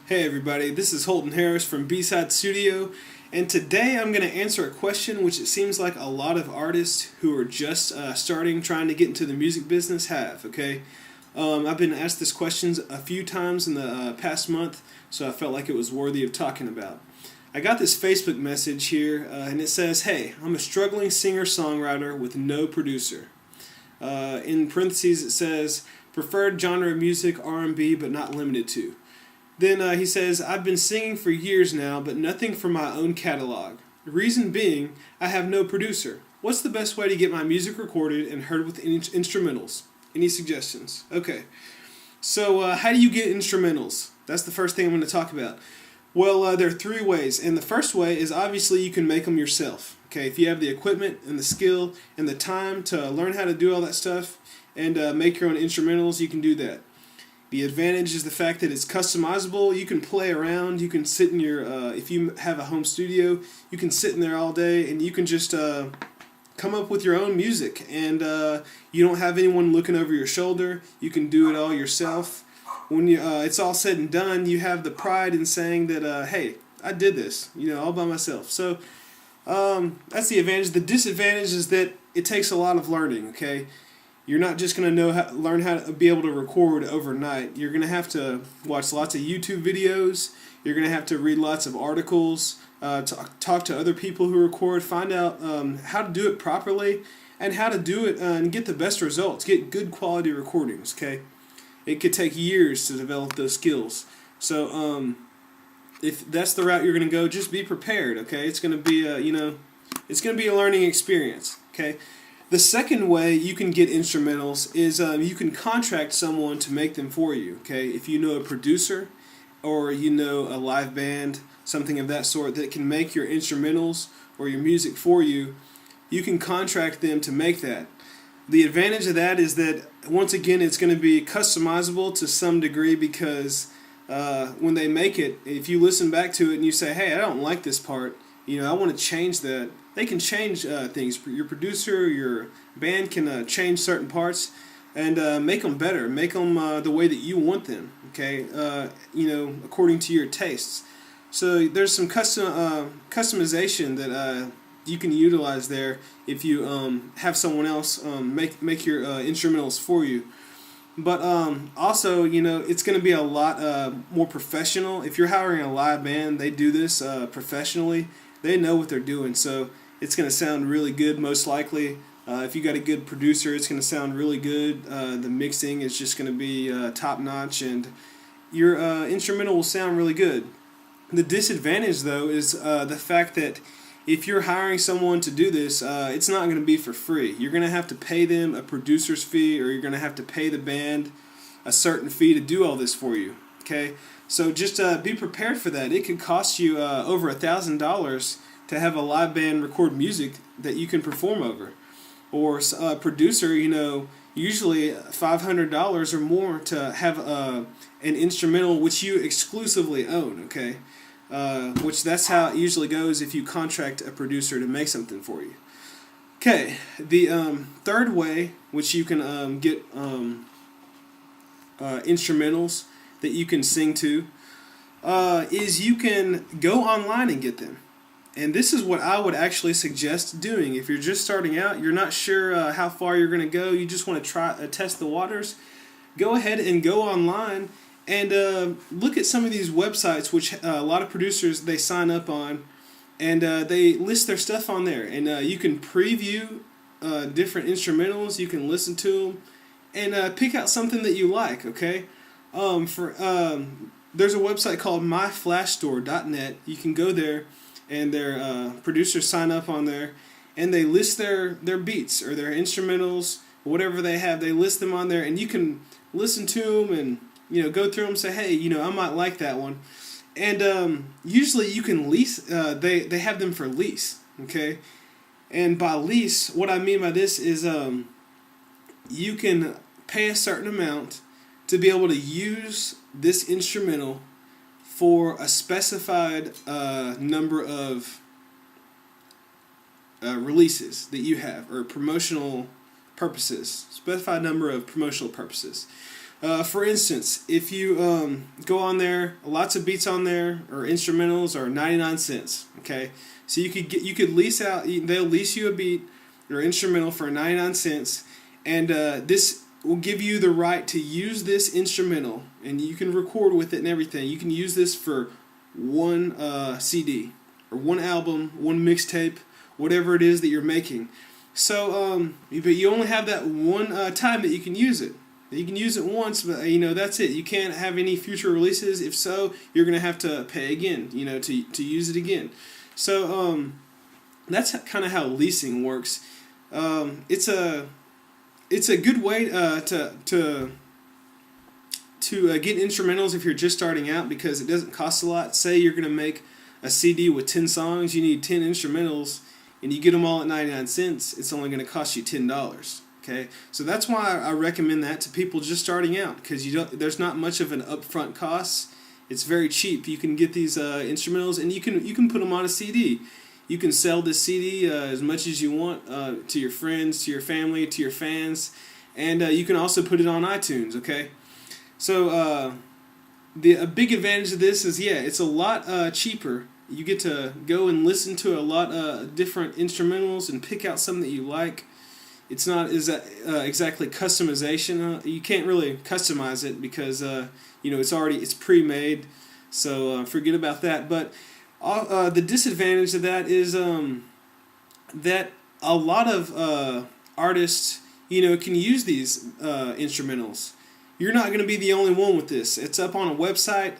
Hey everybody, this is Holton Harris from B-Side Studio, and today I'm going to answer a question which it seems like a lot of artists who are just starting, trying to get into the music business have, okay? I've been asked this question a few times in the past month, so I felt like it was worthy of talking about. I got this Facebook message here, and it says, "Hey, I'm a struggling singer-songwriter with no producer." In parentheses it says, "Preferred genre of music, R&B, but not limited to." Then he says, "I've been singing for years now, but nothing from my own catalog. The reason being, I have no producer. What's the best way to get my music recorded and heard with instrumentals? Any suggestions?" Okay, so how do you get instrumentals? That's the first thing I'm going to talk about. Well, there are three ways, and the first way is obviously you can make them yourself. Okay, if you have the equipment and the skill and the time to learn how to do all that stuff and make your own instrumentals, you can do that. The advantage is the fact that it's customizable. You can play around. You can sit in your, if you have a home studio, you can sit in there all day and you can just come up with your own music. And you don't have anyone looking over your shoulder. You can do it all yourself. When it's all said and done, you have the pride in saying that, hey, I did this, all by myself. So that's the advantage. The disadvantage is that it takes a lot of learning, okay? You're not just going to learn how to be able to record overnight. You're going to have to watch lots of YouTube videos. You're going to have to read lots of articles, talk to other people who record, find out how to do it properly, and how to do it and get the best results, get good quality recordings, okay? It could take years to develop those skills. So if that's the route you're going to go, just be prepared, okay? It's going to be it's going to be a learning experience, okay? The second way you can get instrumentals is you can contract someone to make them for you, okay? If you know a producer or you know a live band, something of that sort that can make your instrumentals or your music for you, you can contract them to make that. The advantage of that is that, once again, it's going to be customizable to some degree because when they make it, if you listen back to it and you say, "Hey, I don't like this part, I want to change that," they can change things. Your producer, your band can change certain parts and make them better, make them the way that you want them, okay? According to your tastes. So there's some customization that you can utilize there if you have someone else make your instrumentals for you. But also, it's going to be a lot more professional. If you're hiring a live band, they do this professionally. They know what they're doing, so it's going to sound really good most likely. If you got a good producer, it's going to sound really good. The mixing is just going to be top-notch, and your instrumental will sound really good. The disadvantage, though, is the fact that if you're hiring someone to do this, it's not going to be for free. You're going to have to pay them a producer's fee, or you're going to have to pay the band a certain fee to do all this for you, okay? So just be prepared for that. It could cost you over $1,000 to have a live band record music that you can perform over. Or a producer, usually $500 or more to have an instrumental which you exclusively own, okay? Which that's how it usually goes if you contract a producer to make something for you. Okay, the third way which you can get instrumentals that you can sing to is you can go online and get them. And this is what I would actually suggest doing. If you're just starting out, you're not sure how far you're going to go, you just want to try test the waters, go ahead and go online and look at some of these websites which a lot of producers, they sign up on, and they list their stuff on there. And you can preview different instrumentals, you can listen to them, and pick out something that you like, okay? There's a website called myflashstore.net. You can go there, and their producers sign up on there, and they list their beats or their instrumentals, whatever they have. They list them on there, and you can listen to them and go through them and say, "Hey, I might like that one." And usually you can lease. They have them for lease, okay? And by lease, what I mean by this is you can pay a certain amount to be able to use this instrumental for a specified number of releases that you have, or promotional purposes, specified number of promotional purposes. For instance, if you go on there, lots of beats on there or instrumentals are 99 cents. Okay, so you could lease out. They'll lease you a beat or instrumental for 99 cents, and this will give you the right to use this instrumental, and you can record with it and everything. You can use this for one CD or one album, one mixtape, whatever it is that you're making. So, but you only have that one time that you can use it. You can use it once, but that's it. You can't have any future releases. If so, you're gonna have to pay again, to use it again. So that's kind of how leasing works. It's a good way to get instrumentals if you're just starting out, because it doesn't cost a lot. Say you're gonna make a CD with 10 songs, you need 10 instrumentals, and you get them all at 99 cents. It's only gonna cost you $10. Okay, so that's why I recommend that to people just starting out, because there's not much of an upfront cost. It's very cheap. You can get these instrumentals, and you can put them on a CD. You can sell this CD as much as you want to your friends, to your family, to your fans, and you can also put it on iTunes. Okay, so a big advantage of this is it's a lot cheaper. You get to go and listen to a lot of different instrumentals and pick out some that you like. It's not exactly customization. You can't really customize it because it's pre-made. So forget about that. But the disadvantage of that is that a lot of artists can use these instrumentals. You're not going to be the only one with this. It's up on a website.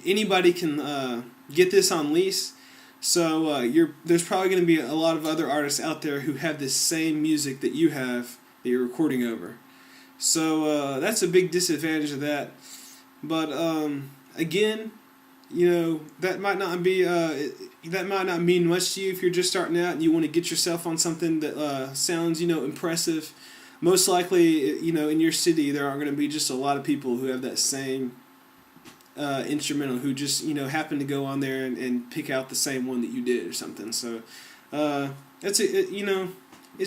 Anybody can get this on lease. So there's probably going to be a lot of other artists out there who have this same music that you have that you're recording over. So that's a big disadvantage of that. But again, that might not mean much to you if you're just starting out and you want to get yourself on something that sounds impressive. Most likely, in your city there aren't going to be just a lot of people who have that same instrumental, who just happen to go on there and pick out the same one that you did or something. So it's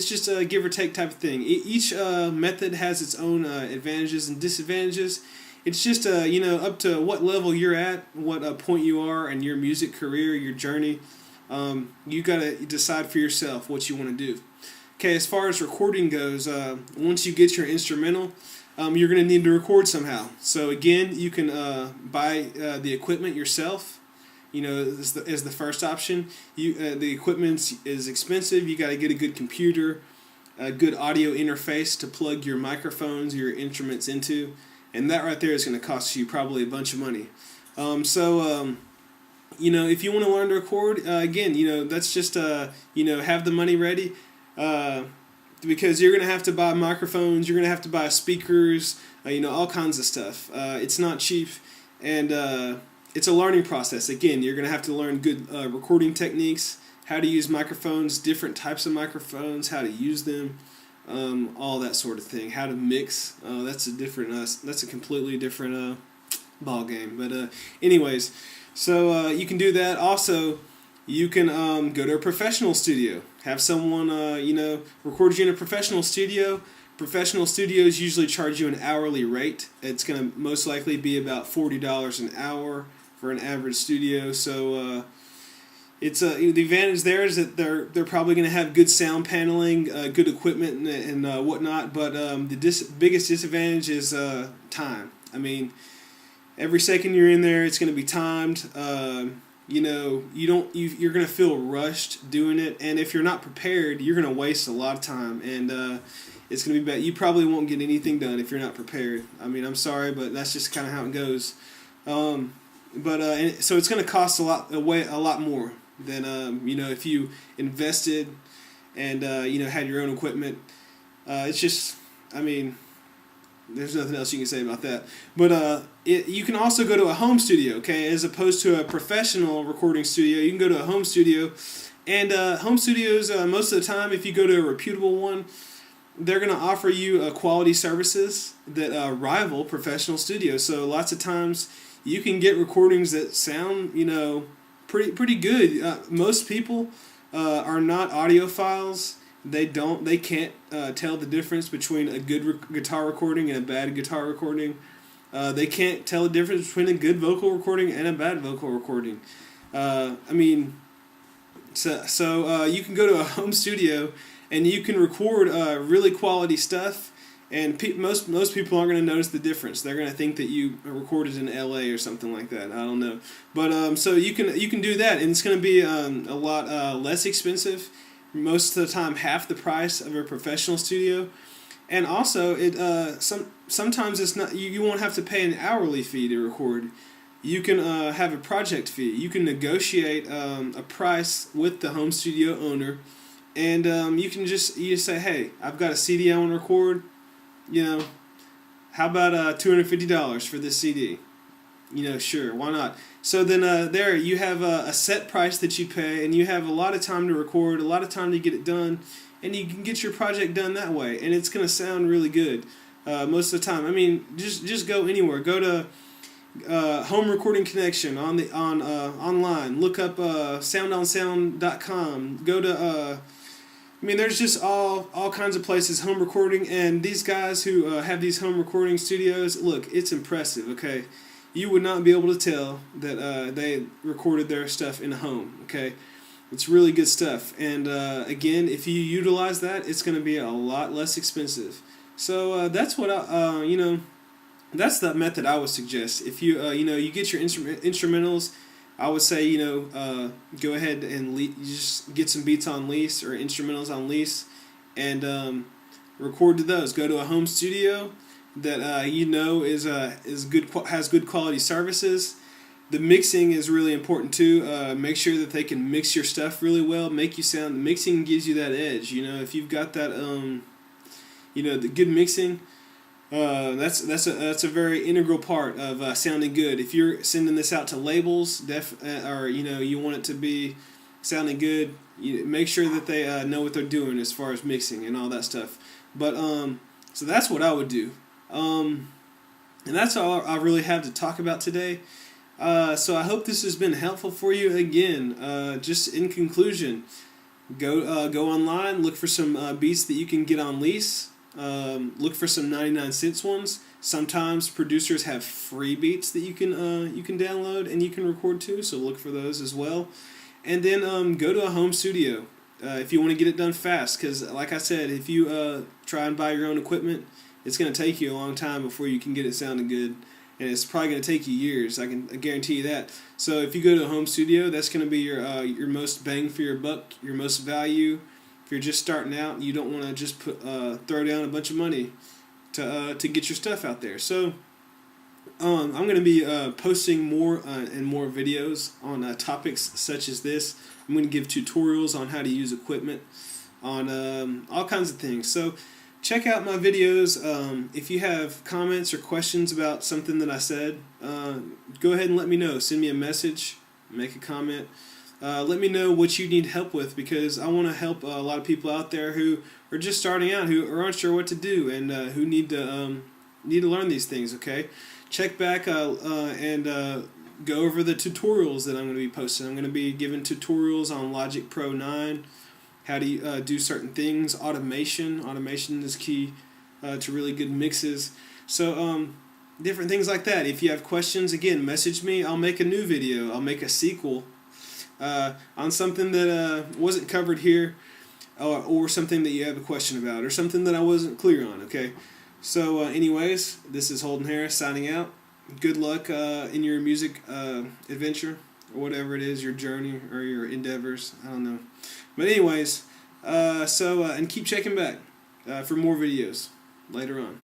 just a give or take type of thing. Each method has its own advantages and disadvantages. It's just up to what level you're at, what point you are in your music career, your journey. You gotta decide for yourself what you want to do. Okay, as far as recording goes, once you get your instrumental, you're going to need to record somehow. So again, you can buy the equipment yourself. As the first option. The equipment is expensive. You got to get a good computer, a good audio interface to plug your microphones, your instruments into, and that right there is going to cost you probably a bunch of money. If you want to learn to record, again, that's just have the money ready. Because you're going to have to buy microphones, you're going to have to buy speakers, all kinds of stuff. It's not cheap, and it's a learning process. Again, you're going to have to learn good recording techniques, how to use microphones, different types of microphones, how to use them, all that sort of thing. How to mix. That's a completely different ball game. But anyways, so you can do that. Also, you can go to a professional studio. Have someone, record you in a professional studio. Professional studios usually charge you an hourly rate. It's going to most likely be about $40 an hour for an average studio. So it's the advantage there is that they're probably going to have good sound paneling, good equipment, and whatnot. But the biggest disadvantage is time. I mean, every second you're in there, it's going to be timed. You're going to feel rushed doing it, and if you're not prepared, you're going to waste a lot of time, and it's going to be bad. You probably won't get anything done if you're not prepared. I mean, I'm sorry, but that's just kind of how it goes. So it's going to cost a lot more than if you invested and had your own equipment. It's just, there's nothing else you can say about that. But you can also go to a home studio, okay? As opposed to a professional recording studio, you can go to a home studio. And home studios, most of the time, if you go to a reputable one, they're going to offer you quality services that rival professional studios. So lots of times you can get recordings that sound, pretty good. Most people are not audiophiles. They can't tell the difference between a good guitar recording and a bad guitar recording. They can't tell the difference between a good vocal recording and a bad vocal recording. I mean, so you can go to a home studio and you can record really quality stuff, and most people aren't going to notice the difference. They're going to think that you recorded in LA or something like that. I don't know, but so you can do that, and it's going to be a lot less expensive. Most of the time, half the price of a professional studio, and also sometimes it's not you won't have to pay an hourly fee to record. You can have a project fee. You can negotiate a price with the home studio owner, and you just say, hey, I've got a CD I want to record. How about $250 for this CD? Sure, why not? So then there you have a set price that you pay, and you have a lot of time to record, a lot of time to get it done, and you can get your project done that way, and it's going to sound really good most of the time. I mean, just go anywhere. Go to Home Recording Connection online. Look up soundonsound.com. Go to there's just all kinds of places, home recording, and these guys who have these home recording studios, look, it's impressive, okay? You would not be able to tell that they recorded their stuff in a home, okay? It's really good stuff, and again, if you utilize that, it's going to be a lot less expensive. So that's what that's the method I would suggest. If you get your instrumentals, I would say, go ahead and you just get some beats on lease or instrumentals on lease, and record to those. Go to a home studio that is good, has good quality services. The mixing is really important too. Make sure that they can mix your stuff really well, make you sound. The mixing gives you that edge. If you've got that, the good mixing. That's a very integral part of sounding good. If you're sending this out to labels, or you want it to be sounding good, make sure that they know what they're doing as far as mixing and all that stuff. But so that's what I would do, and that's all I really have to talk about today. So I hope this has been helpful for you. Again, just in conclusion, go online, look for some beats that you can get on lease. Look for some 99-cent ones. Sometimes producers have free beats that you can download and you can record to, so look for those as well. And then go to a home studio if you want to get it done fast, because like I said, if you try and buy your own equipment, it's going to take you a long time before you can get it sounding good, and it's probably going to take you years. I guarantee you that. So if you go to a home studio, that's going to be your most bang for your buck, your most value. If you're just starting out, you don't want to just throw down a bunch of money to get your stuff out there. So I'm going to be posting more and more videos on topics such as this. I'm going to give tutorials on how to use equipment, on all kinds of things. So check out my videos. If you have comments or questions about something that I said, go ahead and let me know. Send me a message, make a comment. Let me know what you need help with, because I want to help a lot of people out there who are just starting out, who aren't sure what to do, and who need to learn these things. Okay, check back and go over the tutorials that I'm going to be posting. I'm going to be giving tutorials on Logic Pro 9, how to do certain things. Automation is key to really good mixes. So different things like that. If you have questions, again, message me. I'll make a new video. I'll make a sequel on something that wasn't covered here, or something that you have a question about, or something that I wasn't clear on. Okay, so anyways, this is Holden Harris signing out. Good luck in your music adventure, or whatever it is, your journey or your endeavors. I don't know, but anyways, and keep checking back for more videos later on.